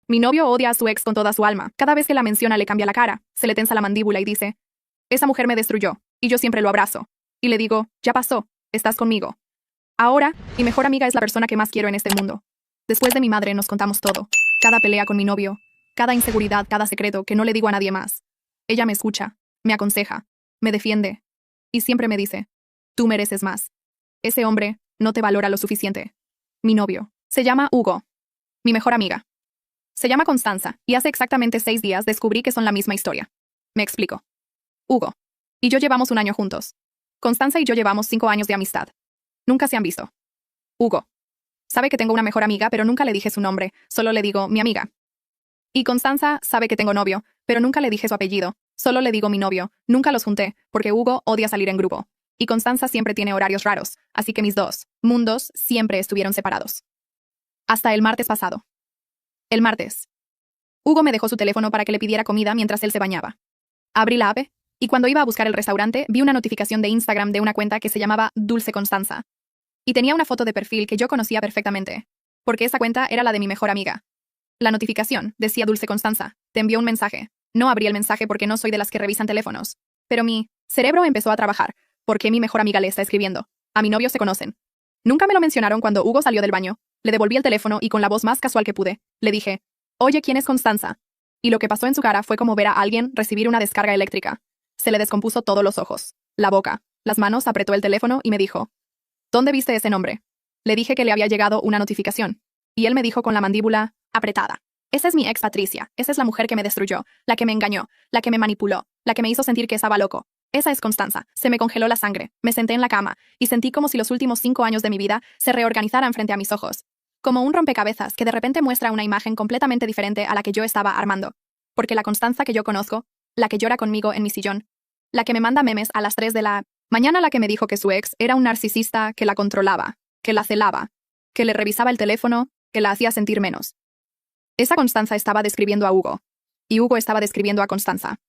Mi novio odia a su ex con toda su alma. Cada vez que la menciona le cambia la cara, se le tensa la mandíbula y dice, esa mujer me destruyó, y yo siempre lo abrazo. Y le digo, ya pasó, estás conmigo. Ahora, mi mejor amiga es la persona que más quiero en este mundo. Después de mi madre nos contamos todo. Cada pelea con mi novio, cada inseguridad, cada secreto que no le digo a nadie más. Ella me escucha, me aconseja, me defiende. Y siempre me dice, tú mereces más. Ese hombre no te valora lo suficiente. Mi novio se llama Hugo. Mi mejor amiga se llama Constanza, y hace exactamente 6 días descubrí que son la misma historia. Me explico. Hugo y yo llevamos 1 año juntos. Constanza y yo llevamos 5 años de amistad. Nunca se han visto. Hugo sabe que tengo una mejor amiga, pero nunca le dije su nombre, solo le digo mi amiga. Y Constanza sabe que tengo novio, pero nunca le dije su apellido, solo le digo mi novio. Nunca los junté, porque Hugo odia salir en grupo. Y Constanza siempre tiene horarios raros, así que mis dos mundos siempre estuvieron separados. Hasta el martes pasado. El martes, Hugo me dejó su teléfono para que le pidiera comida mientras él se bañaba. Abrí la app, y cuando iba a buscar el restaurante, vi una notificación de Instagram de una cuenta que se llamaba Dulce Constanza. Y tenía una foto de perfil que yo conocía perfectamente, porque esa cuenta era la de mi mejor amiga. La notificación decía Dulce Constanza, te envió un mensaje. No abrí el mensaje porque no soy de las que revisan teléfonos. Pero mi cerebro empezó a trabajar. ¿Por qué mi mejor amiga le está escribiendo? A mi novio se conocen. Nunca me lo mencionaron cuando Hugo salió del baño. Le devolví el teléfono y con la voz más casual que pude, le dije, oye, ¿quién es Constanza? Y lo que pasó en su cara fue como ver a alguien recibir una descarga eléctrica. Se le descompuso todos los ojos, la boca, las manos, apretó el teléfono y me dijo, ¿dónde viste ese nombre? Le dije que le había llegado una notificación. Y él me dijo con la mandíbula apretada, esa es mi ex Patricia, esa es la mujer que me destruyó, la que me engañó, la que me manipuló, la que me hizo sentir que estaba loco. Esa es Constanza. Se me congeló la sangre, me senté en la cama, y sentí como si los últimos 5 años de mi vida se reorganizaran frente a mis ojos. Como un rompecabezas que de repente muestra una imagen completamente diferente a la que yo estaba armando. Porque la Constanza que yo conozco, la que llora conmigo en mi sillón, la que me manda memes a las 3 de la mañana, la que me dijo que su ex era un narcisista que la controlaba, que la celaba, que le revisaba el teléfono, que la hacía sentir menos. Esa Constanza estaba describiendo a Hugo, y Hugo estaba describiendo a Constanza.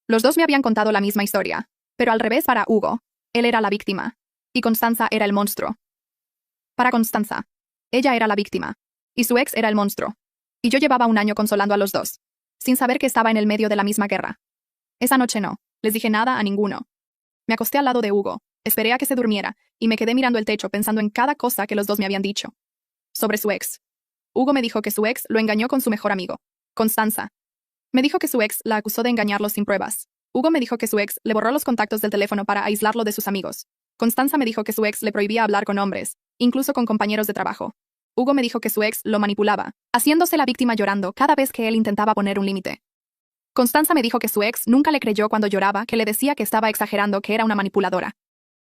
Los dos me habían contado la misma historia, pero al revés para Hugo. Él era la víctima, y Constanza era el monstruo. Para Constanza, ella era la víctima, y su ex era el monstruo. Y yo llevaba 1 año consolando a los dos, sin saber que estaba en el medio de la misma guerra. Esa noche no les dije nada a ninguno. Me acosté al lado de Hugo, esperé a que se durmiera, y me quedé mirando el techo pensando en cada cosa que los dos me habían dicho. Sobre su ex. Hugo me dijo que su ex lo engañó con su mejor amigo, Constanza. Me dijo que su ex la acusó de engañarlo sin pruebas. Hugo me dijo que su ex le borró los contactos del teléfono para aislarlo de sus amigos. Constanza me dijo que su ex le prohibía hablar con hombres, incluso con compañeros de trabajo. Hugo me dijo que su ex lo manipulaba, haciéndose la víctima llorando cada vez que él intentaba poner un límite. Constanza me dijo que su ex nunca le creyó cuando lloraba, que le decía que estaba exagerando, que era una manipuladora.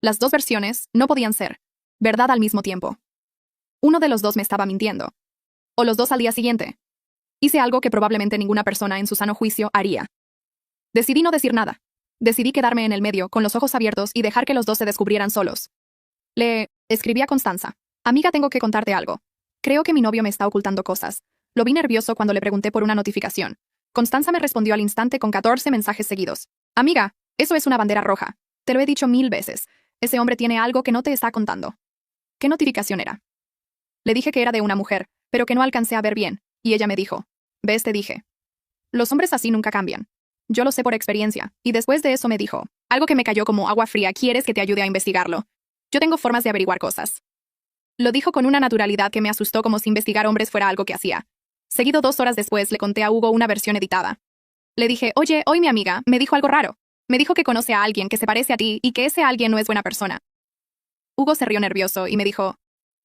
Las dos versiones no podían ser verdad al mismo tiempo. Uno de los dos me estaba mintiendo. O los dos al día siguiente. Hice algo que probablemente ninguna persona en su sano juicio haría. Decidí no decir nada. Decidí quedarme en el medio, con los ojos abiertos, y dejar que los dos se descubrieran solos. Le escribí a Constanza. Amiga, tengo que contarte algo. Creo que mi novio me está ocultando cosas. Lo vi nervioso cuando le pregunté por una notificación. Constanza me respondió al instante con 14 mensajes seguidos. Amiga, eso es una bandera roja. Te lo he dicho 1000 veces. Ese hombre tiene algo que no te está contando. ¿Qué notificación era? Le dije que era de una mujer, pero que no alcancé a ver bien, y ella me dijo, ¿ves? Te dije. Los hombres así nunca cambian. Yo lo sé por experiencia, y después de eso me dijo, algo que me cayó como agua fría, ¿quieres que te ayude a investigarlo? Yo tengo formas de averiguar cosas. Lo dijo con una naturalidad que me asustó, como si investigar hombres fuera algo que hacía. Seguido 2 horas después le conté a Hugo una versión editada. Le dije, oye, hoy mi amiga me dijo algo raro. Me dijo que conoce a alguien que se parece a ti y que ese alguien no es buena persona. Hugo se rió nervioso y me dijo,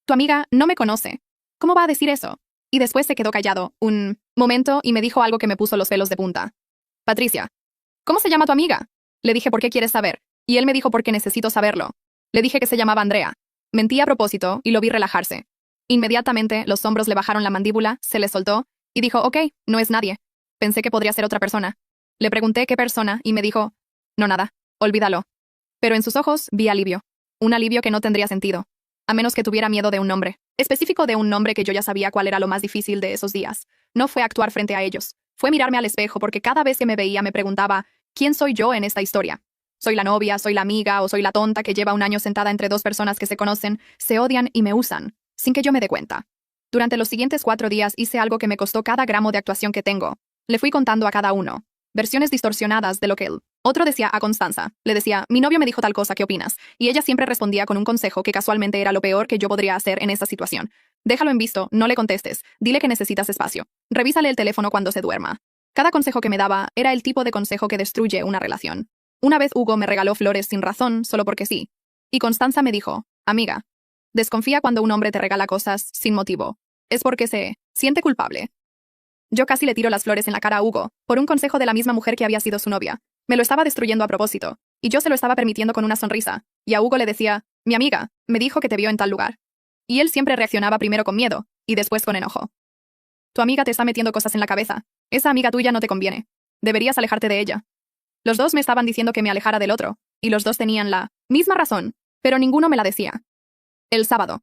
tu amiga no me conoce. ¿Cómo va a decir eso? Y después se quedó callado un momento y me dijo algo que me puso los pelos de punta. Patricia, ¿cómo se llama tu amiga? Le dije, ¿por qué quieres saber? Y él me dijo, porque necesito saberlo. Le dije que se llamaba Andrea. Mentí a propósito y lo vi relajarse. Inmediatamente los hombros le bajaron, la mandíbula se le soltó y dijo, ok, no es nadie. Pensé que podría ser otra persona. Le pregunté qué persona y me dijo, no, nada, olvídalo. Pero en sus ojos vi alivio. Un alivio que no tendría sentido, a menos que tuviera miedo de un nombre. Específico, de un nombre que yo ya sabía cuál era lo más difícil de esos días. No fue actuar frente a ellos. Fue mirarme al espejo, porque cada vez que me veía me preguntaba, ¿quién soy yo en esta historia? ¿Soy la novia, soy la amiga o soy la tonta que lleva 1 año sentada entre 2 personas que se conocen, se odian y me usan, sin que yo me dé cuenta? Durante los siguientes 4 días hice algo que me costó cada gramo de actuación que tengo. Le fui contando a cada uno versiones distorsionadas de lo que él. Otro decía a Constanza. Le decía, mi novio me dijo tal cosa, ¿qué opinas? Y ella siempre respondía con un consejo que casualmente era lo peor que yo podría hacer en esa situación. Déjalo en visto, no le contestes, dile que necesitas espacio. Revísale el teléfono cuando se duerma. Cada consejo que me daba era el tipo de consejo que destruye una relación. Una vez Hugo me regaló flores sin razón, solo porque sí. Y Constanza me dijo, amiga, desconfía cuando un hombre te regala cosas sin motivo. Es porque se siente culpable. Yo casi le tiro las flores en la cara a Hugo, por un consejo de la misma mujer que había sido su novia. Me lo estaba destruyendo a propósito, y yo se lo estaba permitiendo con una sonrisa, y a Hugo le decía, mi amiga, me dijo que te vio en tal lugar. Y él siempre reaccionaba primero con miedo, y después con enojo. Tu amiga te está metiendo cosas en la cabeza. Esa amiga tuya no te conviene. Deberías alejarte de ella. Los dos me estaban diciendo que me alejara del otro, y los dos tenían la misma razón, pero ninguno me la decía. El sábado.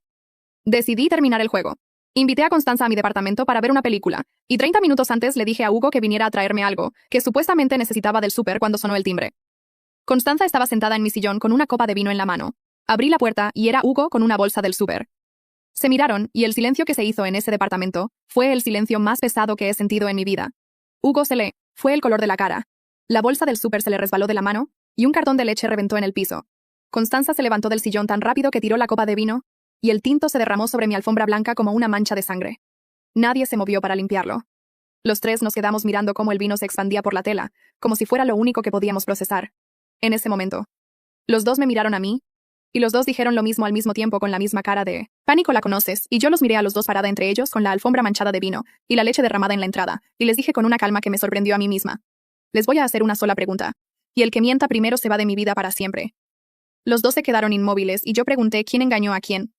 Decidí terminar el juego. Invité a Constanza a mi departamento para ver una película, y 30 minutos antes le dije a Hugo que viniera a traerme algo, que supuestamente necesitaba del súper cuando sonó el timbre. Constanza estaba sentada en mi sillón con una copa de vino en la mano. Abrí la puerta y era Hugo con una bolsa del súper. Se miraron, y el silencio que se hizo en ese departamento fue el silencio más pesado que he sentido en mi vida. Hugo se le fue el color de la cara. La bolsa del súper se le resbaló de la mano, y un cartón de leche reventó en el piso. Constanza se levantó del sillón tan rápido que tiró la copa de vino, y el tinto se derramó sobre mi alfombra blanca como una mancha de sangre. Nadie se movió para limpiarlo. Los tres nos quedamos mirando cómo el vino se expandía por la tela, como si fuera lo único que podíamos procesar. En ese momento, los dos me miraron a mí, y los dos dijeron lo mismo al mismo tiempo con la misma cara de «Pánico, la conoces», y yo los miré a los dos parada entre ellos con la alfombra manchada de vino y la leche derramada en la entrada, y les dije con una calma que me sorprendió a mí misma. Les voy a hacer una sola pregunta, y el que mienta primero se va de mi vida para siempre. Los dos se quedaron inmóviles y yo pregunté quién engañó a quién.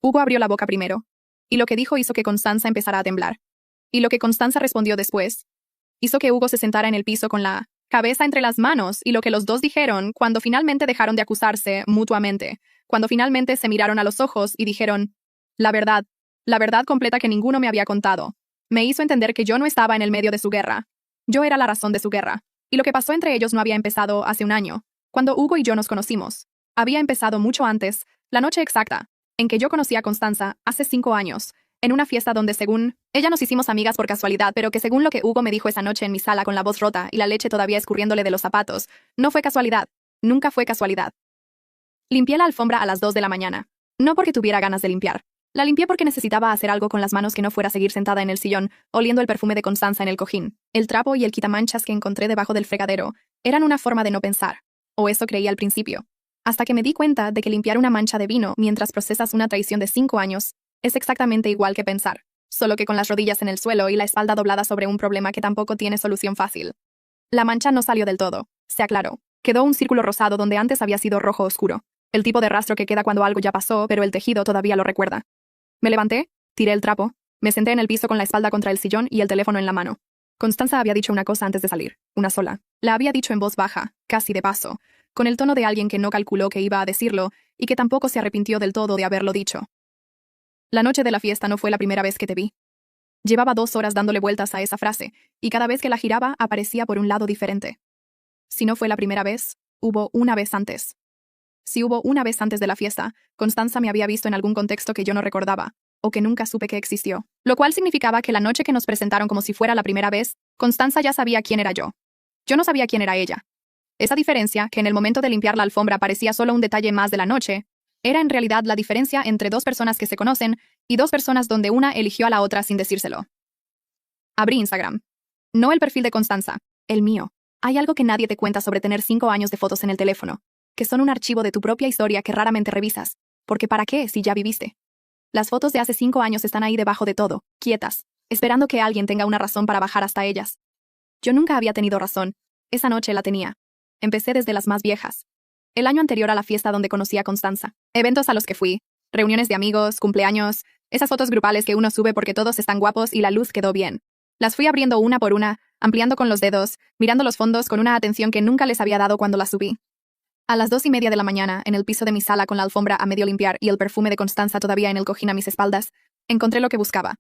Hugo abrió la boca primero, y lo que dijo hizo que Constanza empezara a temblar. Y lo que Constanza respondió después hizo que Hugo se sentara en el piso con la cabeza entre las manos, y lo que los dos dijeron cuando finalmente dejaron de acusarse mutuamente, cuando finalmente se miraron a los ojos y dijeron, la verdad completa que ninguno me había contado. Me hizo entender que yo no estaba en el medio de su guerra. Yo era la razón de su guerra. Y lo que pasó entre ellos no había empezado hace un año, cuando Hugo y yo nos conocimos. Había empezado mucho antes, la noche exacta en que yo conocí a Constanza, hace 5 años, en una fiesta donde según ella nos hicimos amigas por casualidad, pero que según lo que Hugo me dijo esa noche en mi sala con la voz rota y la leche todavía escurriéndole de los zapatos, no fue casualidad. Nunca fue casualidad. Limpié la alfombra a las 2 de la mañana. No porque tuviera ganas de limpiar. La limpié porque necesitaba hacer algo con las manos que no fuera seguir sentada en el sillón, oliendo el perfume de Constanza en el cojín. El trapo y el quitamanchas que encontré debajo del fregadero eran una forma de no pensar. O eso creía al principio. Hasta que me di cuenta de que limpiar una mancha de vino mientras procesas una traición de 5 años es exactamente igual que pensar, solo que con las rodillas en el suelo y la espalda doblada sobre un problema que tampoco tiene solución fácil. La mancha no salió del todo, se aclaró. Quedó un círculo rosado donde antes había sido rojo oscuro, el tipo de rastro que queda cuando algo ya pasó, pero el tejido todavía lo recuerda. Me levanté, tiré el trapo, me senté en el piso con la espalda contra el sillón y el teléfono en la mano. Constanza había dicho una cosa antes de salir, una sola. La había dicho en voz baja, casi de paso, con el tono de alguien que no calculó que iba a decirlo y que tampoco se arrepintió del todo de haberlo dicho. La noche de la fiesta no fue la primera vez que te vi. Llevaba 2 horas dándole vueltas a esa frase, y cada vez que la giraba aparecía por un lado diferente. Si no fue la primera vez, hubo una vez antes. Si hubo una vez antes de la fiesta, Constanza me había visto en algún contexto que yo no recordaba, o que nunca supe que existió, lo cual significaba que la noche que nos presentaron como si fuera la primera vez, Constanza ya sabía quién era yo. Yo no sabía quién era ella. Esa diferencia, que en el momento de limpiar la alfombra parecía solo un detalle más de la noche, era en realidad la diferencia entre 2 personas que se conocen y 2 personas donde una eligió a la otra sin decírselo. Abrí Instagram. No el perfil de Constanza, el mío. Hay algo que nadie te cuenta sobre tener 5 años de fotos en el teléfono, que son un archivo de tu propia historia que raramente revisas, porque ¿para qué si ya viviste? Las fotos de hace 5 años están ahí debajo de todo, quietas, esperando que alguien tenga una razón para bajar hasta ellas. Yo nunca había tenido razón. Esa noche la tenía. Empecé desde las más viejas. El año anterior a la fiesta donde conocí a Constanza. Eventos a los que fui. Reuniones de amigos, cumpleaños. Esas fotos grupales que uno sube porque todos están guapos y la luz quedó bien. Las fui abriendo una por una, ampliando con los dedos, mirando los fondos con una atención que nunca les había dado cuando las subí. A las 2:30 de la mañana, en el piso de mi sala con la alfombra a medio limpiar y el perfume de Constanza todavía en el cojín a mis espaldas, encontré lo que buscaba.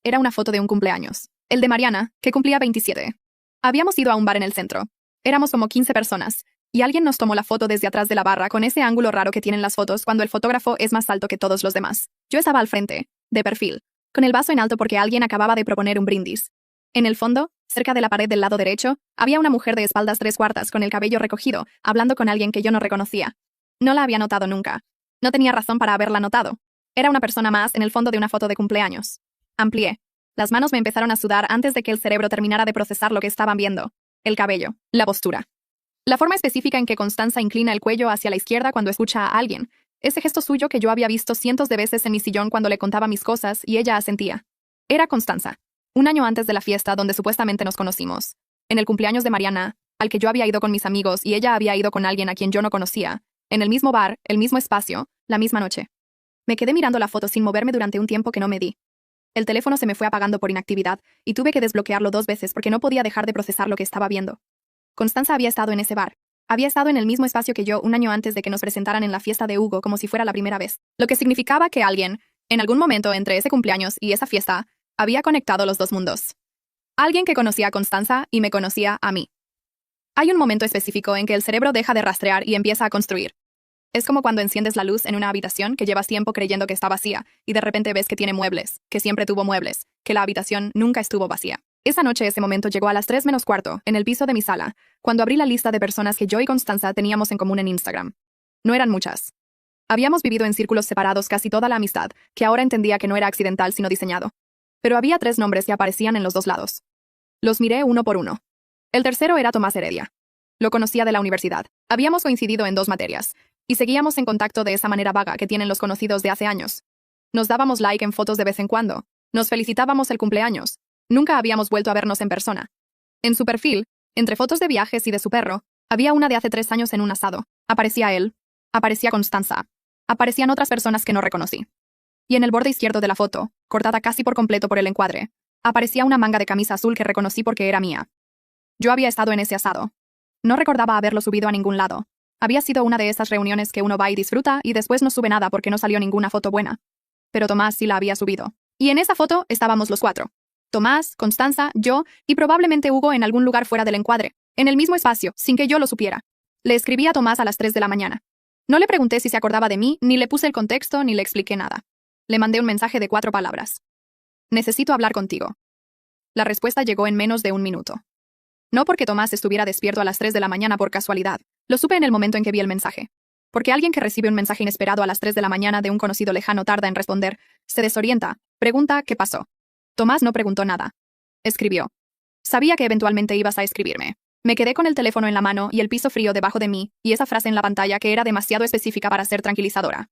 Era una foto de un cumpleaños. El de Mariana, que cumplía 27. Habíamos ido a un bar en el centro. Éramos como 15 personas, y alguien nos tomó la foto desde atrás de la barra con ese ángulo raro que tienen las fotos cuando el fotógrafo es más alto que todos los demás. Yo estaba al frente, de perfil, con el vaso en alto porque alguien acababa de proponer un brindis. En el fondo, cerca de la pared del lado derecho, había una mujer de espaldas 3/4 con el cabello recogido, hablando con alguien que yo no reconocía. No la había notado nunca. No tenía razón para haberla notado. Era una persona más en el fondo de una foto de cumpleaños. Amplié. Las manos me empezaron a sudar antes de que el cerebro terminara de procesar lo que estaban viendo. El cabello, la postura. La forma específica en que Constanza inclina el cuello hacia la izquierda cuando escucha a alguien. Ese gesto suyo que yo había visto cientos de veces en mi sillón cuando le contaba mis cosas y ella asentía. Era Constanza. Un año antes de la fiesta donde supuestamente nos conocimos. En el cumpleaños de Mariana, al que yo había ido con mis amigos y ella había ido con alguien a quien yo no conocía. En el mismo bar, el mismo espacio, la misma noche. Me quedé mirando la foto sin moverme durante un tiempo que no me di. El teléfono se me fue apagando por inactividad y tuve que desbloquearlo 2 veces porque no podía dejar de procesar lo que estaba viendo. Constanza había estado en ese bar. Había estado en el mismo espacio que yo un año antes de que nos presentaran en la fiesta de Hugo como si fuera la primera vez. Lo que significaba que alguien, en algún momento entre ese cumpleaños y esa fiesta, había conectado los dos mundos. Alguien que conocía a Constanza y me conocía a mí. Hay un momento específico en que el cerebro deja de rastrear y empieza a construir. Es como cuando enciendes la luz en una habitación que llevas tiempo creyendo que está vacía y de repente ves que tiene muebles, que siempre tuvo muebles, que la habitación nunca estuvo vacía. Esa noche ese momento llegó a las 3:45, en el piso de mi sala, cuando abrí la lista de personas que yo y Constanza teníamos en común en Instagram. No eran muchas. Habíamos vivido en círculos separados casi toda la amistad, que ahora entendía que no era accidental sino diseñado. Pero había 3 nombres que aparecían en los 2 lados. Los miré uno por uno. El tercero era Tomás Heredia. Lo conocía de la universidad. Habíamos coincidido en 2 materias. Y seguíamos en contacto de esa manera vaga que tienen los conocidos de hace años. Nos dábamos like en fotos de vez en cuando. Nos felicitábamos el cumpleaños. Nunca habíamos vuelto a vernos en persona. En su perfil, entre fotos de viajes y de su perro, había una de hace 3 años en un asado. Aparecía él. Aparecía Constanza. Aparecían otras personas que no reconocí. Y en el borde izquierdo de la foto, cortada casi por completo por el encuadre, aparecía una manga de camisa azul que reconocí porque era mía. Yo había estado en ese asado. No recordaba haberlo subido a ningún lado. Había sido una de esas reuniones que uno va y disfruta y después no sube nada porque no salió ninguna foto buena. Pero Tomás sí la había subido. Y en esa foto estábamos los 4. Tomás, Constanza, yo y probablemente Hugo en algún lugar fuera del encuadre, en el mismo espacio, sin que yo lo supiera. Le escribí a Tomás a las 3 de la mañana. No le pregunté si se acordaba de mí, ni le puse el contexto, ni le expliqué nada. Le mandé un mensaje de 4 palabras. Necesito hablar contigo. La respuesta llegó en menos de 1 minuto. No porque Tomás estuviera despierto a las 3 de la mañana por casualidad. Lo supe en el momento en que vi el mensaje. Porque alguien que recibe un mensaje inesperado a las 3 de la mañana de un conocido lejano tarda en responder, se desorienta, pregunta qué pasó. Tomás no preguntó nada. Escribió. Sabía que eventualmente ibas a escribirme. Me quedé con el teléfono en la mano y el piso frío debajo de mí, y esa frase en la pantalla que era demasiado específica para ser tranquilizadora.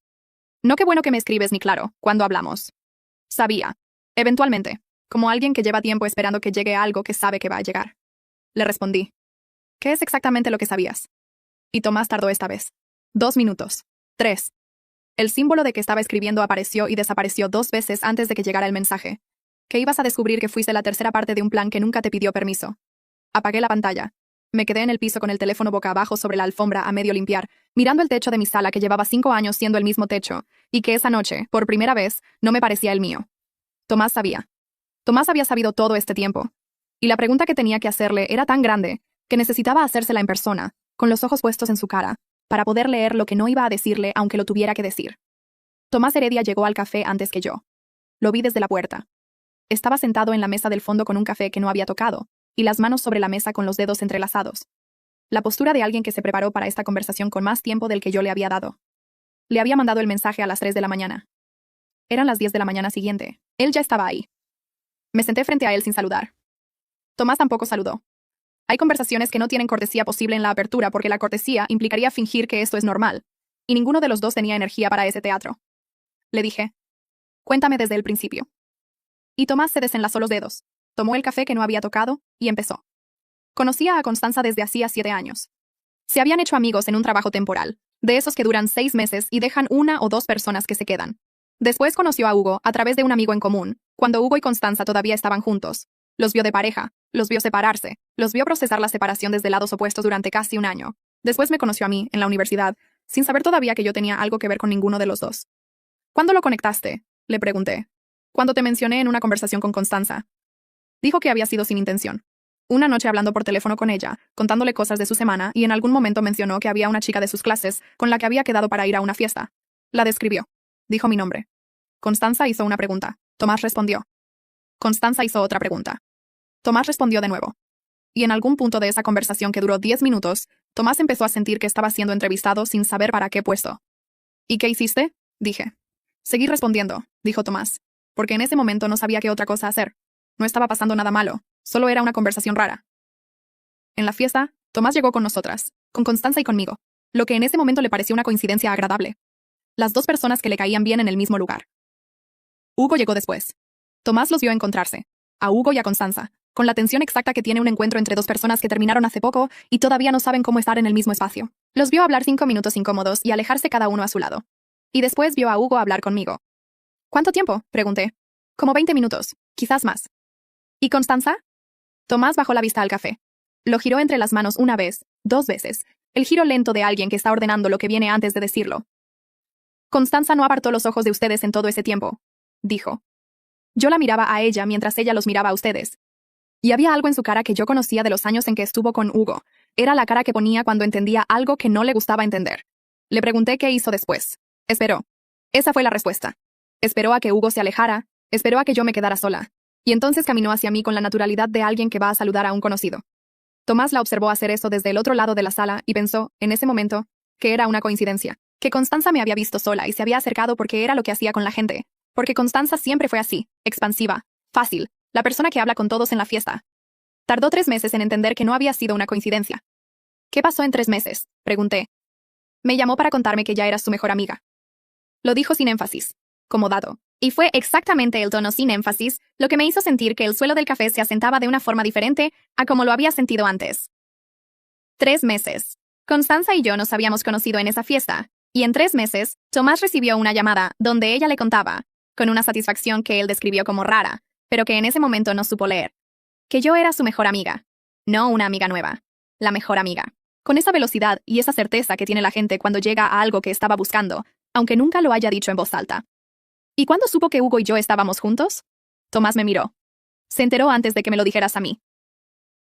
No qué bueno que me escribes ni claro, cuando hablamos. Sabía. Eventualmente. Como alguien que lleva tiempo esperando que llegue algo que sabe que va a llegar. Le respondí. ¿Qué es exactamente lo que sabías? Y Tomás tardó esta vez. 2 minutos. 3. El símbolo de que estaba escribiendo apareció y desapareció 2 veces antes de que llegara el mensaje. Que ibas a descubrir que fuiste la tercera parte de un plan que nunca te pidió permiso. Apagué la pantalla. Me quedé en el piso con el teléfono boca abajo sobre la alfombra a medio limpiar, mirando el techo de mi sala que llevaba 5 años siendo el mismo techo, y que esa noche, por primera vez, no me parecía el mío. Tomás sabía. Tomás había sabido todo este tiempo. Y la pregunta que tenía que hacerle era tan grande que necesitaba hacérsela en persona, con los ojos puestos en su cara, para poder leer lo que no iba a decirle aunque lo tuviera que decir. Tomás Heredia llegó al café antes que yo. Lo vi desde la puerta. Estaba sentado en la mesa del fondo con un café que no había tocado, y las manos sobre la mesa con los dedos entrelazados. La postura de alguien que se preparó para esta conversación con más tiempo del que yo le había dado. Le había mandado el mensaje a las 3 de la mañana. Eran las 10 de la mañana siguiente. Él ya estaba ahí. Me senté frente a él sin saludar. Tomás tampoco saludó. Hay conversaciones que no tienen cortesía posible en la apertura porque la cortesía implicaría fingir que esto es normal, y ninguno de los dos tenía energía para ese teatro. Le dije, cuéntame desde el principio. Y Tomás se desenlazó los dedos, tomó el café que no había tocado, y empezó. Conocía a Constanza desde hacía 7 años. Se habían hecho amigos en un trabajo temporal, de esos que duran 6 meses y dejan 1 o 2 personas que se quedan. Después conoció a Hugo a través de un amigo en común, cuando Hugo y Constanza todavía estaban juntos. Los vio de pareja, los vio separarse, los vio procesar la separación desde lados opuestos durante casi 1 año. Después me conoció a mí, en la universidad, sin saber todavía que yo tenía algo que ver con ninguno de los dos. ¿Cuándo lo conectaste?, le pregunté. Cuando te mencioné en una conversación con Constanza. Dijo que había sido sin intención. Una noche hablando por teléfono con ella, contándole cosas de su semana, y en algún momento mencionó que había una chica de sus clases con la que había quedado para ir a una fiesta. La describió. Dijo mi nombre. Constanza hizo una pregunta. Tomás respondió. Constanza hizo otra pregunta. Tomás respondió de nuevo. Y en algún punto de esa conversación que duró 10 minutos, Tomás empezó a sentir que estaba siendo entrevistado sin saber para qué puesto. ¿Y qué hiciste? Dije. Seguí respondiendo, dijo Tomás, porque en ese momento no sabía qué otra cosa hacer. No estaba pasando nada malo, solo era una conversación rara. En la fiesta, Tomás llegó con nosotras, con Constanza y conmigo, lo que en ese momento le pareció una coincidencia agradable. Las dos personas que le caían bien en el mismo lugar. Hugo llegó después. Tomás los vio encontrarse, a Hugo y a Constanza, con la tensión exacta que tiene un encuentro entre dos personas que terminaron hace poco y todavía no saben cómo estar en el mismo espacio. Los vio hablar 5 minutos incómodos y alejarse cada uno a su lado. Y después vio a Hugo hablar conmigo. ¿Cuánto tiempo? Pregunté. Como 20 minutos, quizás más. ¿Y Constanza? Tomás bajó la vista al café. Lo giró entre las manos una vez, 2 veces, el giro lento de alguien que está ordenando lo que viene antes de decirlo. Constanza no apartó los ojos de ustedes en todo ese tiempo, dijo. Yo la miraba a ella mientras ella los miraba a ustedes. Y había algo en su cara que yo conocía de los años en que estuvo con Hugo. Era la cara que ponía cuando entendía algo que no le gustaba entender. Le pregunté qué hizo después. Esperó. Esa fue la respuesta. Esperó a que Hugo se alejara, esperó a que yo me quedara sola. Y entonces caminó hacia mí con la naturalidad de alguien que va a saludar a un conocido. Tomás la observó hacer eso desde el otro lado de la sala y pensó, en ese momento, que era una coincidencia, que Constanza me había visto sola y se había acercado porque era lo que hacía con la gente. Porque Constanza siempre fue así, expansiva, fácil, la persona que habla con todos en la fiesta. Tardó 3 meses en entender que no había sido una coincidencia. ¿Qué pasó en 3 meses? Pregunté. Me llamó para contarme que ya eras su mejor amiga. Lo dijo sin énfasis, como dado. Y fue exactamente el tono sin énfasis lo que me hizo sentir que el suelo del café se asentaba de una forma diferente a como lo había sentido antes. 3 meses. Constanza y yo nos habíamos conocido en esa fiesta, y en 3 meses, Tomás recibió una llamada donde ella le contaba, con una satisfacción que él describió como rara, pero que en ese momento no supo leer, que yo era su mejor amiga, no una amiga nueva, la mejor amiga. Con esa velocidad y esa certeza que tiene la gente cuando llega a algo que estaba buscando, aunque nunca lo haya dicho en voz alta. ¿Y cuándo supo que Hugo y yo estábamos juntos? Tomás me miró. Se enteró antes de que me lo dijeras a mí.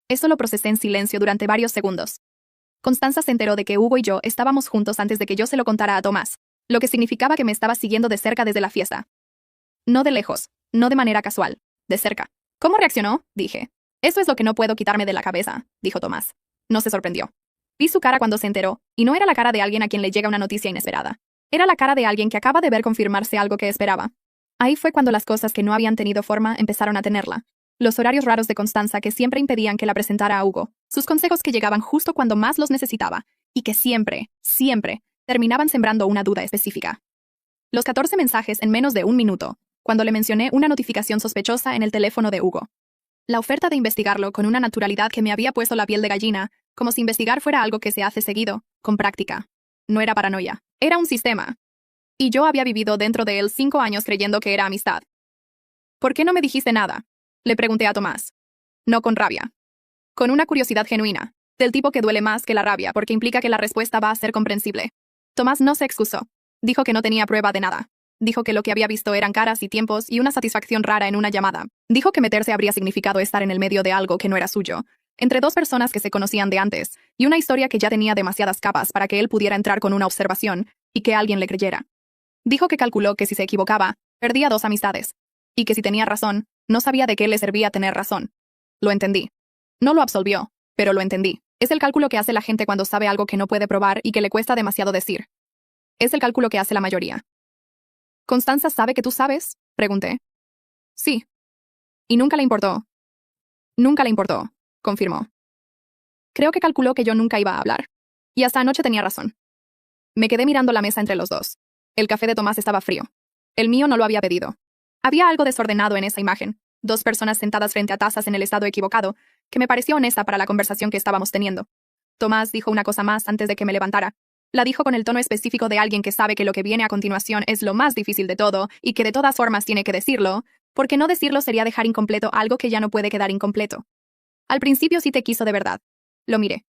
Eso lo procesé en silencio durante varios segundos. Constanza se enteró de que Hugo y yo estábamos juntos antes de que yo se lo contara a Tomás, lo que significaba que me estaba siguiendo de cerca desde la fiesta. No de lejos, no de manera casual, de cerca. ¿Cómo reaccionó? Dije. Eso es lo que no puedo quitarme de la cabeza, dijo Tomás. No se sorprendió. Vi su cara cuando se enteró, y no era la cara de alguien a quien le llega una noticia inesperada. Era la cara de alguien que acaba de ver confirmarse algo que esperaba. Ahí fue cuando las cosas que no habían tenido forma empezaron a tenerla. Los horarios raros de Constanza que siempre impedían que la presentara a Hugo, sus consejos que llegaban justo cuando más los necesitaba, y que siempre, siempre, terminaban sembrando una duda específica. Los 14 mensajes en menos de 1 minuto, cuando le mencioné una notificación sospechosa en el teléfono de Hugo. La oferta de investigarlo con una naturalidad que me había puesto la piel de gallina, como si investigar fuera algo que se hace seguido, con práctica. No era paranoia, era un sistema. Y yo había vivido dentro de él 5 años creyendo que era amistad. ¿Por qué no me dijiste nada? Le pregunté a Tomás. No con rabia. Con una curiosidad genuina, del tipo que duele más que la rabia porque implica que la respuesta va a ser comprensible. Tomás no se excusó. Dijo que no tenía prueba de nada. Dijo que lo que había visto eran caras y tiempos y una satisfacción rara en una llamada. Dijo que meterse habría significado estar en el medio de algo que no era suyo, entre dos personas que se conocían de antes, y una historia que ya tenía demasiadas capas para que él pudiera entrar con una observación y que alguien le creyera. Dijo que calculó que si se equivocaba, perdía 2 amistades, y que si tenía razón, no sabía de qué le servía tener razón. Lo entendí. No lo absolvió, pero lo entendí. Es el cálculo que hace la gente cuando sabe algo que no puede probar y que le cuesta demasiado decir. Es el cálculo que hace la mayoría. ¿Constanza sabe que tú sabes? Pregunté. Sí. Y nunca le importó. Nunca le importó, confirmó. Creo que calculó que yo nunca iba a hablar. Y hasta anoche tenía razón. Me quedé mirando la mesa entre los dos. El café de Tomás estaba frío. El mío no lo había pedido. Había algo desordenado en esa imagen, 2 personas sentadas frente a tazas en el estado equivocado, que me pareció honesta para la conversación que estábamos teniendo. Tomás dijo una cosa más antes de que me levantara. La dijo con el tono específico de alguien que sabe que lo que viene a continuación es lo más difícil de todo y que de todas formas tiene que decirlo, porque no decirlo sería dejar incompleto algo que ya no puede quedar incompleto. Al principio sí te quiso de verdad. Lo miré.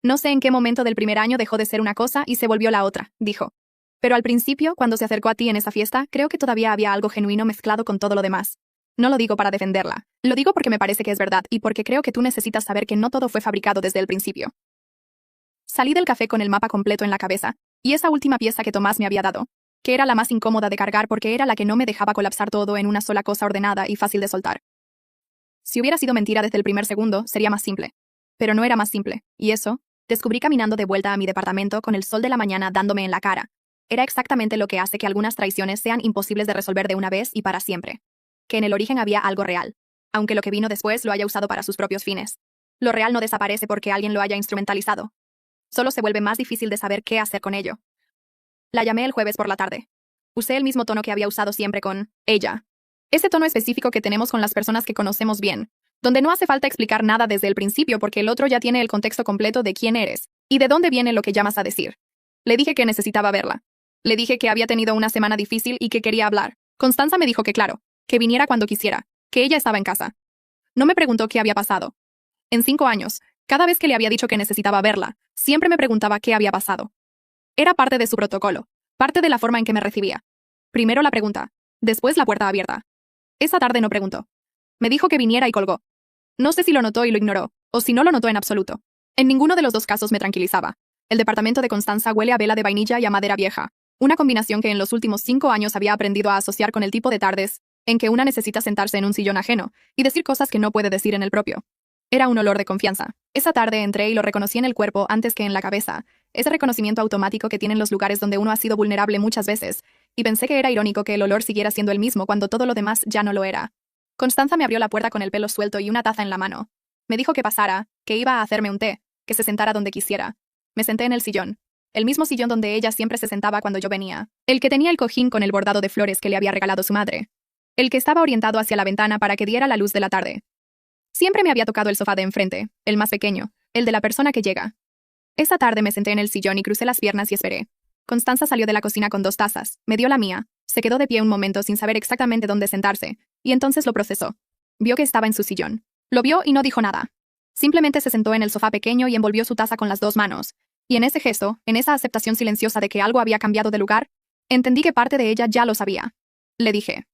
No sé en qué momento del primer año dejó de ser una cosa y se volvió la otra, dijo. Pero al principio, cuando se acercó a ti en esa fiesta, creo que todavía había algo genuino mezclado con todo lo demás. No lo digo para defenderla. Lo digo porque me parece que es verdad y porque creo que tú necesitas saber que no todo fue fabricado desde el principio. Salí del café con el mapa completo en la cabeza, y esa última pieza que Tomás me había dado. que era la más incómoda de cargar porque era la que no me dejaba colapsar todo en una sola cosa ordenada y fácil de soltar. Si hubiera sido mentira desde el primer segundo, sería más simple. Pero no era más simple, y eso, descubrí caminando de vuelta a mi departamento con el sol de la mañana dándome en la cara. Era exactamente lo que hace que algunas traiciones sean imposibles de resolver de una vez y para siempre. Que en el origen había algo real, aunque lo que vino después lo haya usado para sus propios fines. Lo real no desaparece porque alguien lo haya instrumentalizado. Solo se vuelve más difícil de saber qué hacer con ello. La llamé el jueves por la tarde. Usé el mismo tono que había usado siempre con ella. Ese tono específico que tenemos con las personas que conocemos bien, donde no hace falta explicar nada desde el principio porque el otro ya tiene el contexto completo de quién eres y de dónde viene lo que llamas a decir. Le dije que necesitaba verla. Le dije que había tenido una semana difícil y que quería hablar. Constanza me dijo que claro, que viniera cuando quisiera, que ella estaba en casa. No me preguntó qué había pasado. En 5 años, cada vez que le había dicho que necesitaba verla, siempre me preguntaba qué había pasado. Era parte de su protocolo, parte de la forma en que me recibía. Primero la pregunta, después la puerta abierta. Esa tarde no preguntó. Me dijo que viniera y colgó. No sé si lo notó y lo ignoró, o si no lo notó en absoluto. En ninguno de los dos casos me tranquilizaba. El departamento de Constanza huele a vela de vainilla y a madera vieja, una combinación que en los últimos 5 años había aprendido a asociar con el tipo de tardes en que una necesita sentarse en un sillón ajeno y decir cosas que no puede decir en el propio. Era un olor de confianza. Esa tarde entré y lo reconocí en el cuerpo antes que en la cabeza, ese reconocimiento automático que tienen los lugares donde uno ha sido vulnerable muchas veces, y pensé que era irónico que el olor siguiera siendo el mismo cuando todo lo demás ya no lo era. Constanza me abrió la puerta con el pelo suelto y una taza en la mano. Me dijo que pasara, que iba a hacerme un té, que se sentara donde quisiera. Me senté en el sillón. El mismo sillón donde ella siempre se sentaba cuando yo venía. El que tenía el cojín con el bordado de flores que le había regalado su madre. El que estaba orientado hacia la ventana para que diera la luz de la tarde. Siempre me había tocado el sofá de enfrente, el más pequeño, el de la persona que llega. Esa tarde me senté en el sillón y crucé las piernas y esperé. Constanza salió de la cocina con 2 tazas, me dio la mía, se quedó de pie un momento sin saber exactamente dónde sentarse, y entonces lo procesó. Vio que estaba en su sillón. Lo vio y no dijo nada. Simplemente se sentó en el sofá pequeño y envolvió su taza con las 2 manos. Y en ese gesto, en esa aceptación silenciosa de que algo había cambiado de lugar, entendí que parte de ella ya lo sabía. Le dije: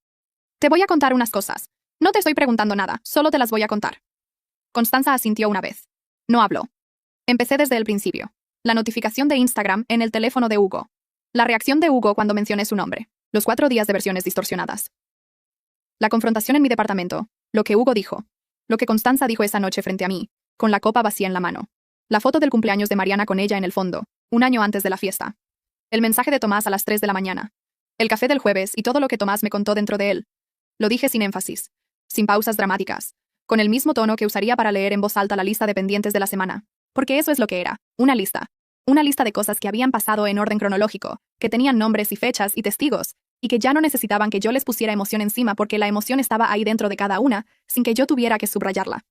te voy a contar unas cosas. No te estoy preguntando nada, solo te las voy a contar. Constanza asintió una vez. No habló. Empecé desde el principio. La notificación de Instagram en el teléfono de Hugo. La reacción de Hugo cuando mencioné su nombre. Los 4 días de versiones distorsionadas. La confrontación en mi departamento. Lo que Hugo dijo. Lo que Constanza dijo esa noche frente a mí, con la copa vacía en la mano. La foto del cumpleaños de Mariana con ella en el fondo, un año antes de la fiesta. El mensaje de Tomás a las 3 de la mañana. El café del jueves y todo lo que Tomás me contó dentro de él. Lo dije sin énfasis, sin pausas dramáticas, con el mismo tono que usaría para leer en voz alta la lista de pendientes de la semana. Porque eso es lo que era, una lista. Una lista de cosas que habían pasado en orden cronológico, que tenían nombres y fechas y testigos, y que ya no necesitaban que yo les pusiera emoción encima porque la emoción estaba ahí dentro de cada una, sin que yo tuviera que subrayarla.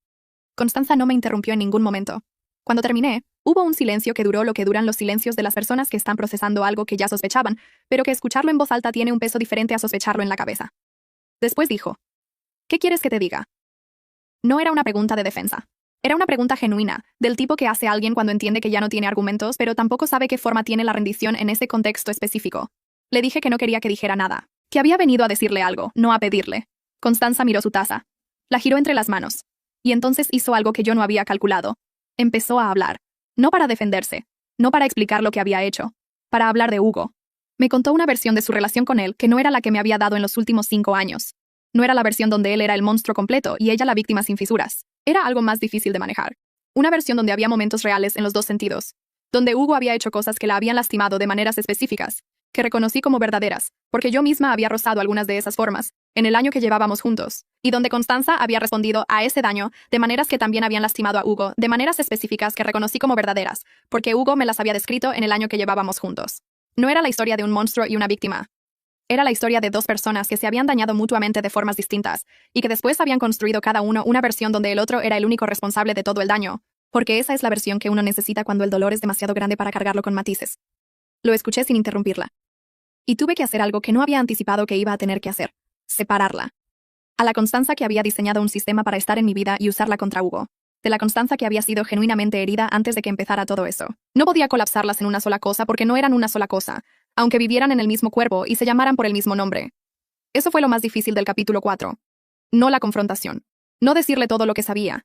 Constanza no me interrumpió en ningún momento. Cuando terminé, hubo un silencio que duró lo que duran los silencios de las personas que están procesando algo que ya sospechaban, pero que escucharlo en voz alta tiene un peso diferente a sospecharlo en la cabeza. Después dijo: ¿qué quieres que te diga? No era una pregunta de defensa. Era una pregunta genuina, del tipo que hace alguien cuando entiende que ya no tiene argumentos, pero tampoco sabe qué forma tiene la rendición en ese contexto específico. Le dije que no quería que dijera nada, que había venido a decirle algo, no a pedirle. Constanza miró su taza. La giró entre las manos. Y entonces hizo algo que yo no había calculado. Empezó a hablar. No para defenderse. No para explicar lo que había hecho. Para hablar de Hugo. Me contó una versión de su relación con él que no era la que me había dado en los últimos 5 años. No era la versión donde él era el monstruo completo y ella la víctima sin fisuras. Era algo más difícil de manejar. Una versión donde había momentos reales en los 2 sentidos. Donde Hugo había hecho cosas que la habían lastimado de maneras específicas, que reconocí como verdaderas, porque yo misma había rozado algunas de esas formas, en el año que llevábamos juntos, y donde Constanza había respondido a ese daño de maneras que también habían lastimado a Hugo, de maneras específicas que reconocí como verdaderas, porque Hugo me las había descrito en el año que llevábamos juntos. No era la historia de un monstruo y una víctima. Era la historia de 2 personas que se habían dañado mutuamente de formas distintas, y que después habían construido cada uno una versión donde el otro era el único responsable de todo el daño, porque esa es la versión que uno necesita cuando el dolor es demasiado grande para cargarlo con matices. Lo escuché sin interrumpirla. Y tuve que hacer algo que no había anticipado que iba a tener que hacer: separarla. A la Constanza que había diseñado un sistema para estar en mi vida y usarla contra Hugo. De la Constanza que había sido genuinamente herida antes de que empezara todo eso. No podía colapsarlas en una sola cosa porque no eran una sola cosa, aunque vivieran en el mismo cuerpo y se llamaran por el mismo nombre. Eso fue lo más difícil del capítulo 4. No la confrontación. No decirle todo lo que sabía.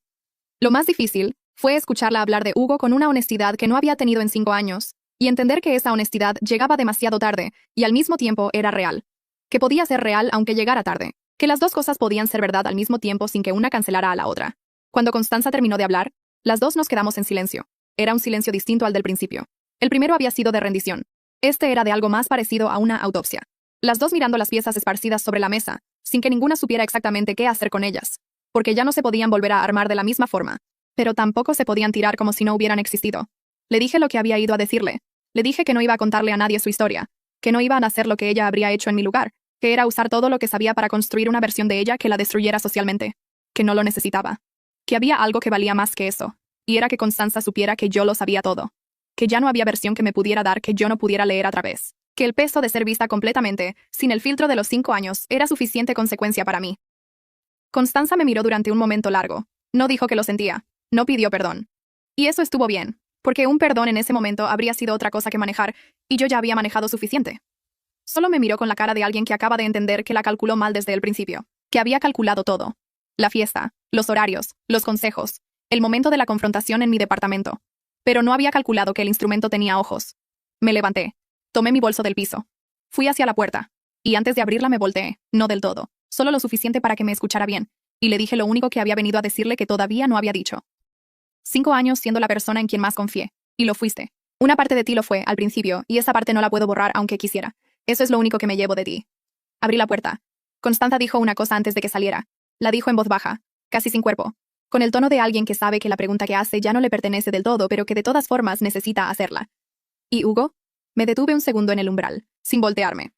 Lo más difícil fue escucharla hablar de Hugo con una honestidad que no había tenido en 5 años, y entender que esa honestidad llegaba demasiado tarde y al mismo tiempo era real. Que podía ser real aunque llegara tarde. Que las dos cosas podían ser verdad al mismo tiempo sin que una cancelara a la otra. Cuando Constanza terminó de hablar, las dos nos quedamos en silencio. Era un silencio distinto al del principio. El primero había sido de rendición. Este era de algo más parecido a una autopsia. Las dos mirando las piezas esparcidas sobre la mesa, sin que ninguna supiera exactamente qué hacer con ellas. Porque ya no se podían volver a armar de la misma forma. Pero tampoco se podían tirar como si no hubieran existido. Le dije lo que había ido a decirle. Le dije que no iba a contarle a nadie su historia. Que no iban a hacer lo que ella habría hecho en mi lugar. Que era usar todo lo que sabía para construir una versión de ella que la destruyera socialmente. Que no lo necesitaba. Que había algo que valía más que eso. Y era que Constanza supiera que yo lo sabía todo. Que ya no había versión que me pudiera dar que yo no pudiera leer a través. Que el peso de ser vista completamente, sin el filtro de los 5 años, era suficiente consecuencia para mí. Constanza me miró durante un momento largo. No dijo que lo sentía. No pidió perdón. Y eso estuvo bien, porque un perdón en ese momento habría sido otra cosa que manejar, y yo ya había manejado suficiente. Solo me miró con la cara de alguien que acaba de entender que la calculó mal desde el principio. Que había calculado todo. La fiesta, los horarios, los consejos, el momento de la confrontación en mi departamento. Pero no había calculado que el instrumento tenía ojos. Me levanté. Tomé mi bolso del piso. Fui hacia la puerta. Y antes de abrirla me volteé, no del todo, solo lo suficiente para que me escuchara bien, y le dije lo único que había venido a decirle que todavía no había dicho. 5 años siendo la persona en quien más confié. Y lo fuiste. Una parte de ti lo fue, al principio, y esa parte no la puedo borrar aunque quisiera. Eso es lo único que me llevo de ti. Abrí la puerta. Constanza dijo una cosa antes de que saliera. La dijo en voz baja, casi sin cuerpo. Con el tono de alguien que sabe que la pregunta que hace ya no le pertenece del todo, pero que de todas formas necesita hacerla. ¿Y Hugo? Me detuve un segundo en el umbral, sin voltearme.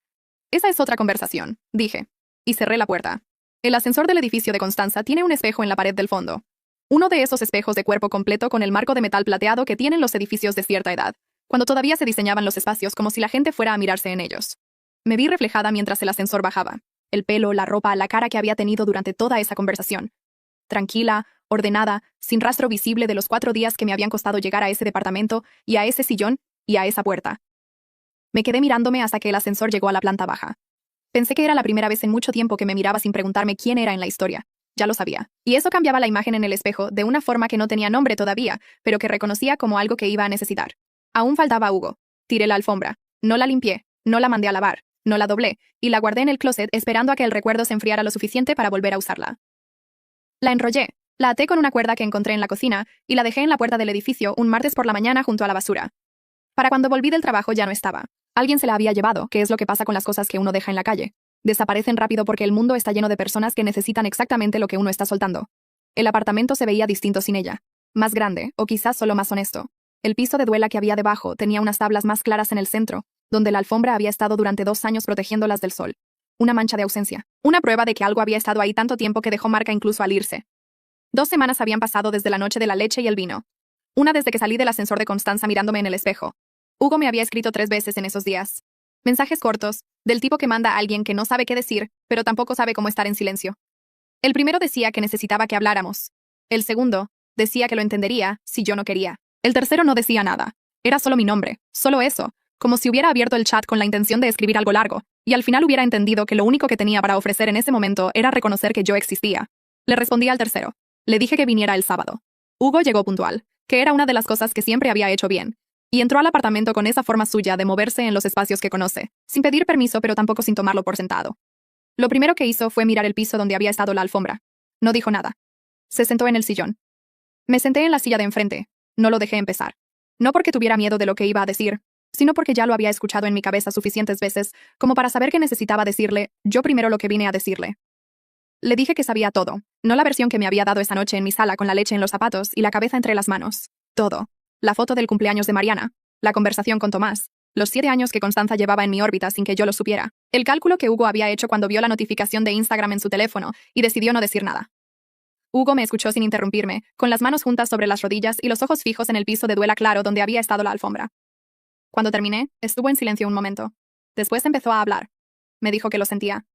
Esa es otra conversación, dije. Y cerré la puerta. El ascensor del edificio de Constanza tiene un espejo en la pared del fondo. Uno de esos espejos de cuerpo completo con el marco de metal plateado que tienen los edificios de cierta edad, cuando todavía se diseñaban los espacios como si la gente fuera a mirarse en ellos. Me vi reflejada mientras el ascensor bajaba. El pelo, la ropa, la cara que había tenido durante toda esa conversación. Tranquila, ordenada, sin rastro visible de los 4 días que me habían costado llegar a ese departamento, y a ese sillón, y a esa puerta. Me quedé mirándome hasta que el ascensor llegó a la planta baja. Pensé que era la primera vez en mucho tiempo que me miraba sin preguntarme quién era en la historia. Ya lo sabía. Y eso cambiaba la imagen en el espejo de una forma que no tenía nombre todavía, pero que reconocía como algo que iba a necesitar. Aún faltaba Hugo. Tiré la alfombra. No la limpié. No la mandé a lavar. No la doblé. Y la guardé en el closet esperando a que el recuerdo se enfriara lo suficiente para volver a usarla. La enrollé. La até con una cuerda que encontré en la cocina y la dejé en la puerta del edificio un martes por la mañana junto a la basura. Para cuando volví del trabajo ya no estaba. Alguien se la había llevado, que es lo que pasa con las cosas que uno deja en la calle. Desaparecen rápido porque el mundo está lleno de personas que necesitan exactamente lo que uno está soltando. El apartamento se veía distinto sin ella. Más grande, o quizás solo más honesto. El piso de duela que había debajo tenía unas tablas más claras en el centro, donde la alfombra había estado durante 2 años protegiéndolas del sol. Una mancha de ausencia. Una prueba de que algo había estado ahí tanto tiempo que dejó marca incluso al irse. 2 semanas habían pasado desde la noche de la leche y el vino. Una desde que salí del ascensor de Constanza mirándome en el espejo. Hugo me había escrito 3 veces en esos días. Mensajes cortos, del tipo que manda a alguien que no sabe qué decir, pero tampoco sabe cómo estar en silencio. El primero decía que necesitaba que habláramos. El segundo decía que lo entendería si yo no quería. El tercero no decía nada. Era solo mi nombre, solo eso, como si hubiera abierto el chat con la intención de escribir algo largo, y al final hubiera entendido que lo único que tenía para ofrecer en ese momento era reconocer que yo existía. Le respondí al tercero. Le dije que viniera el sábado. Hugo llegó puntual, que era una de las cosas que siempre había hecho bien. Y entró al apartamento con esa forma suya de moverse en los espacios que conoce, sin pedir permiso pero tampoco sin tomarlo por sentado. Lo primero que hizo fue mirar el piso donde había estado la alfombra. No dijo nada. Se sentó en el sillón. Me senté en la silla de enfrente. No lo dejé empezar. No porque tuviera miedo de lo que iba a decir, sino porque ya lo había escuchado en mi cabeza suficientes veces como para saber que necesitaba decirle yo primero lo que vine a decirle. Le dije que sabía todo, no la versión que me había dado esa noche en mi sala con la leche en los zapatos y la cabeza entre las manos. Todo. La foto del cumpleaños de Mariana, la conversación con Tomás, los 7 años que Constanza llevaba en mi órbita sin que yo lo supiera, el cálculo que Hugo había hecho cuando vio la notificación de Instagram en su teléfono y decidió no decir nada. Hugo me escuchó sin interrumpirme, con las manos juntas sobre las rodillas y los ojos fijos en el piso de duela claro donde había estado la alfombra. Cuando terminé, estuvo en silencio un momento. Después empezó a hablar. Me dijo que lo sentía.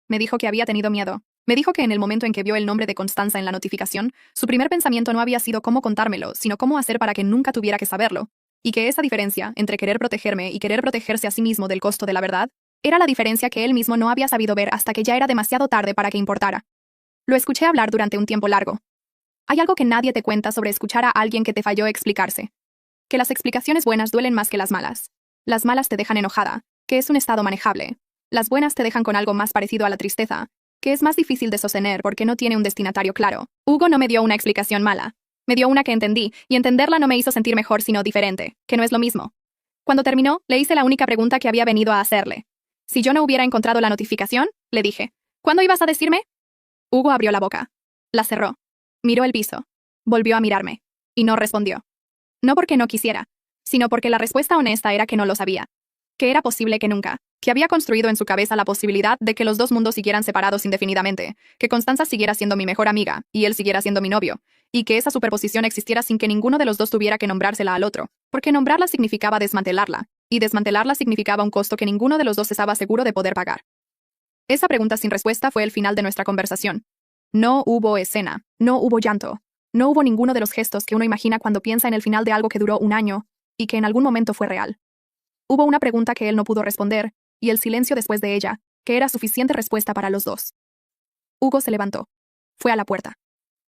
Me dijo que había tenido miedo. Me dijo que en el momento en que vio el nombre de Constanza en la notificación, su primer pensamiento no había sido cómo contármelo, sino cómo hacer para que nunca tuviera que saberlo. Y que esa diferencia, entre querer protegerme y querer protegerse a sí mismo del costo de la verdad, era la diferencia que él mismo no había sabido ver hasta que ya era demasiado tarde para que importara. Lo escuché hablar durante un tiempo largo. Hay algo que nadie te cuenta sobre escuchar a alguien que te falló explicarse. que las explicaciones buenas duelen más que las malas. Las malas te dejan enojada, que es un estado manejable. Las buenas te dejan con algo más parecido a la tristeza, que es más difícil de sostener porque no tiene un destinatario claro. Hugo no me dio una explicación mala. Me dio una que entendí, y entenderla no me hizo sentir mejor sino diferente, que no es lo mismo. Cuando terminó, le hice la única pregunta que había venido a hacerle. Si yo no hubiera encontrado la notificación, le dije, ¿cuándo ibas a decirme? Hugo abrió la boca. La cerró. Miró el piso. Volvió a mirarme. Y no respondió. No porque no quisiera, sino porque la respuesta honesta era que no lo sabía. Que era posible que nunca. Que había construido en su cabeza la posibilidad de que los dos mundos siguieran separados indefinidamente, que Constanza siguiera siendo mi mejor amiga, y él siguiera siendo mi novio, y que esa superposición existiera sin que ninguno de los dos tuviera que nombrársela al otro, porque nombrarla significaba desmantelarla, y desmantelarla significaba un costo que ninguno de los dos estaba seguro de poder pagar. Esa pregunta sin respuesta fue el final de nuestra conversación. No hubo escena, no hubo llanto, no hubo ninguno de los gestos que uno imagina cuando piensa en el final de algo que duró un año, y que en algún momento fue real. Hubo una pregunta que él no pudo responder, y el silencio después de ella, que era suficiente respuesta para los dos. Hugo se levantó. Fue a la puerta.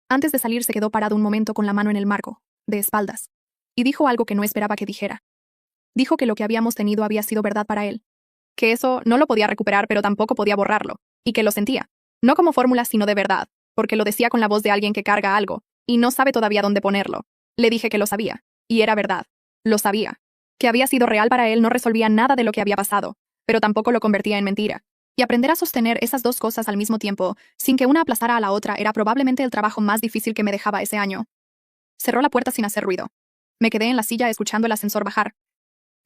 Antes de salir se quedó parado un momento con la mano en el marco, de espaldas, y dijo algo que no esperaba que dijera. Dijo que lo que habíamos tenido había sido verdad para él. Que eso no lo podía recuperar pero tampoco podía borrarlo, y que lo sentía. No como fórmula sino de verdad, porque lo decía con la voz de alguien que carga algo, y no sabe todavía dónde ponerlo. Le dije que lo sabía, y era verdad. Lo sabía. Que había sido real para él no resolvía nada de lo que había pasado, pero tampoco lo convertía en mentira. Y aprender a sostener esas dos cosas al mismo tiempo, sin que una aplazara a la otra, era probablemente el trabajo más difícil que me dejaba ese año. Cerró la puerta sin hacer ruido. Me quedé en la silla escuchando el ascensor bajar.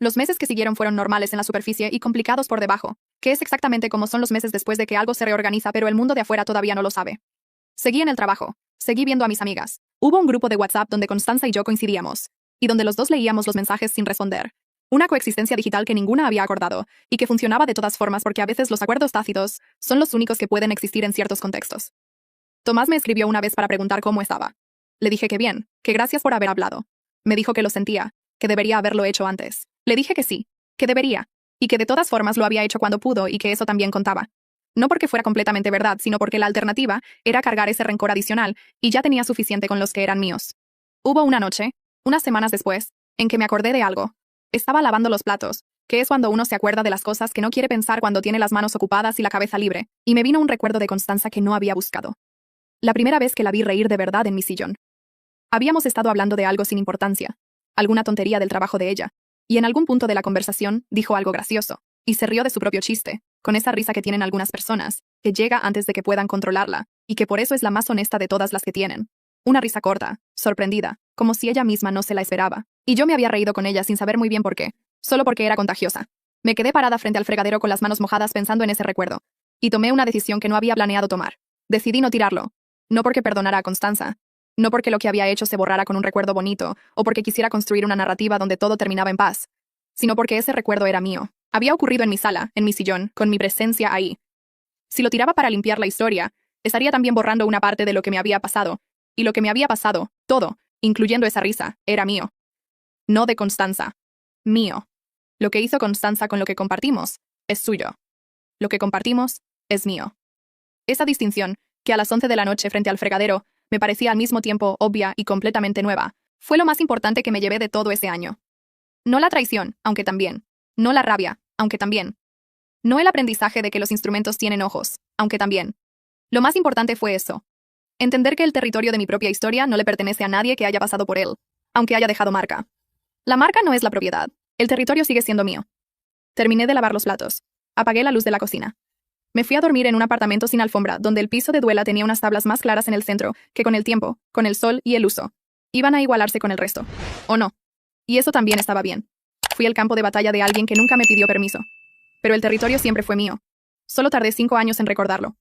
Los meses que siguieron fueron normales en la superficie y complicados por debajo, que es exactamente como son los meses después de que algo se reorganiza pero el mundo de afuera todavía no lo sabe. Seguí en el trabajo, seguí viendo a mis amigas. Hubo un grupo de WhatsApp donde Constanza y yo coincidíamos, y donde los dos leíamos los mensajes sin responder. Una coexistencia digital que ninguna había acordado, y que funcionaba de todas formas porque a veces los acuerdos tácitos son los únicos que pueden existir en ciertos contextos. Tomás me escribió una vez para preguntar cómo estaba. Le dije que bien, que gracias por haber hablado. Me dijo que lo sentía, que debería haberlo hecho antes. Le dije que sí, que debería, y que de todas formas lo había hecho cuando pudo y que eso también contaba. No porque fuera completamente verdad, sino porque la alternativa era cargar ese rencor adicional, y ya tenía suficiente con los que eran míos. Hubo una noche, unas semanas después, en que me acordé de algo. Estaba lavando los platos, que es cuando uno se acuerda de las cosas que no quiere pensar cuando tiene las manos ocupadas y la cabeza libre, y me vino un recuerdo de Constanza que no había buscado. La primera vez que la vi reír de verdad en mi sillón. Habíamos estado hablando de algo sin importancia, alguna tontería del trabajo de ella, y en algún punto de la conversación dijo algo gracioso, y se rió de su propio chiste, con esa risa que tienen algunas personas, que llega antes de que puedan controlarla, y que por eso es la más honesta de todas las que tienen. Una risa corta, sorprendida, como si ella misma no se la esperaba. Y yo me había reído con ella sin saber muy bien por qué, solo porque era contagiosa. Me quedé parada frente al fregadero con las manos mojadas pensando en ese recuerdo. Y tomé una decisión que no había planeado tomar. Decidí no tirarlo. No porque perdonara a Constanza. No porque lo que había hecho se borrara con un recuerdo bonito, o porque quisiera construir una narrativa donde todo terminaba en paz. Sino porque ese recuerdo era mío. Había ocurrido en mi sala, en mi sillón, con mi presencia ahí. Si lo tiraba para limpiar la historia, estaría también borrando una parte de lo que me había pasado. Y lo que me había pasado, todo, incluyendo esa risa, era mío. No de Constanza. Mío. Lo que hizo Constanza con lo que compartimos, es suyo. Lo que compartimos, es mío. Esa distinción, que a las 11 de la noche frente al fregadero, me parecía al mismo tiempo obvia y completamente nueva, fue lo más importante que me llevé de todo ese año. No la traición, aunque también. No la rabia, aunque también. No el aprendizaje de que los instrumentos tienen ojos, aunque también. Lo más importante fue eso. Entender que el territorio de mi propia historia no le pertenece a nadie que haya pasado por él, aunque haya dejado marca. La marca no es la propiedad. El territorio sigue siendo mío. Terminé de lavar los platos. Apagué la luz de la cocina. Me fui a dormir en un apartamento sin alfombra, donde el piso de duela tenía unas tablas más claras en el centro, que con el tiempo, con el sol y el uso, iban a igualarse con el resto. ¿O no? Y eso también estaba bien. Fui al campo de batalla de alguien que nunca me pidió permiso. Pero el territorio siempre fue mío. Solo tardé 5 años en recordarlo.